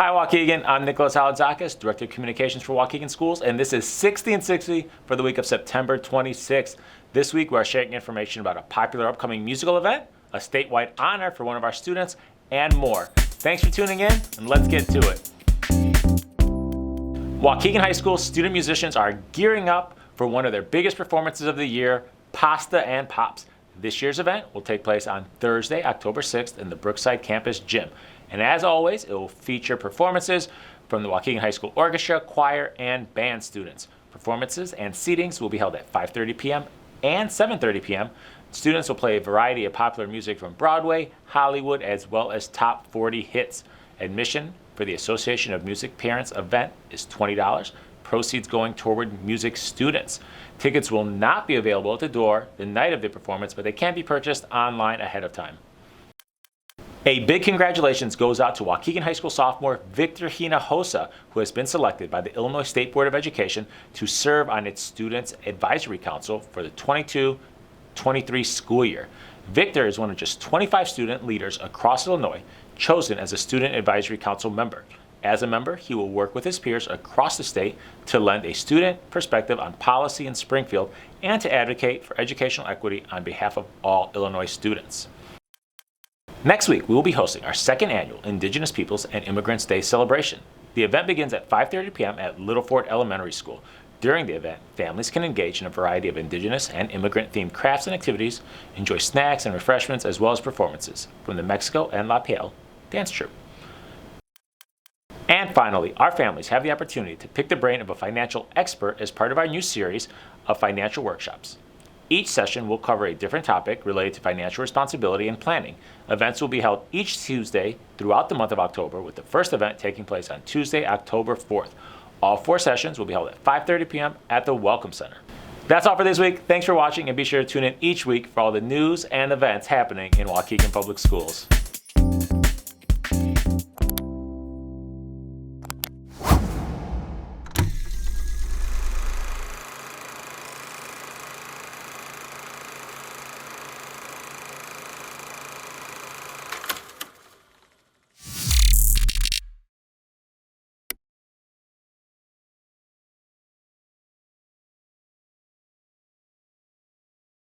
Hi Waukegan, I'm Nicholas Alexakis, Director of Communications for Waukegan Schools, and this is 60 and 60 for the week of September 26th. This week we are sharing information about a popular upcoming musical event, a statewide honor for one of our students, and more. Thanks for tuning in, and let's get to it. Waukegan High School student musicians are gearing up for one of their biggest performances of the year, Pasta and Pops. This year's event will take place on Thursday, October 6th in the Brookside Campus Gym. And as always, it will feature performances from the Waukegan High School Orchestra, Choir, and Band students. Performances and seatings will be held at 5:30 p.m. and 7:30 p.m. Students will play a variety of popular music from Broadway, Hollywood, as well as top 40 hits. Admission for the Association of Music Parents event is $20. Proceeds going toward music students. Tickets will not be available at the door the night of the performance, but they can be purchased online ahead of time. A big congratulations goes out to Waukegan High School sophomore Victor Hina HOSA, who has been selected by the Illinois State Board of Education to serve on its Students Advisory Council for the 22-23 school year. Victor is one of just 25 student leaders across Illinois chosen as a Student Advisory Council member. As a member, he will work with his peers across the state to lend a student perspective on policy in Springfield and to advocate for educational equity on behalf of all Illinois students. Next week, we will be hosting our second annual Indigenous Peoples and Immigrants Day celebration. The event begins at 5:30 p.m. at Little Fort Elementary School. During the event, families can engage in a variety of Indigenous and immigrant-themed crafts and activities, enjoy snacks and refreshments, as well as performances from the Mexico and La Piel dance troupe. And finally, our families have the opportunity to pick the brain of a financial expert as part of our new series of financial workshops. Each session will cover a different topic related to financial responsibility and planning. Events will be held each Tuesday throughout the month of October, with the first event taking place on Tuesday, October 4th. All 4 sessions will be held at 5:30 p.m. at the Welcome Center. That's all for this week. Thanks for watching, and be sure to tune in each week for all the news and events happening in Waukegan Public Schools.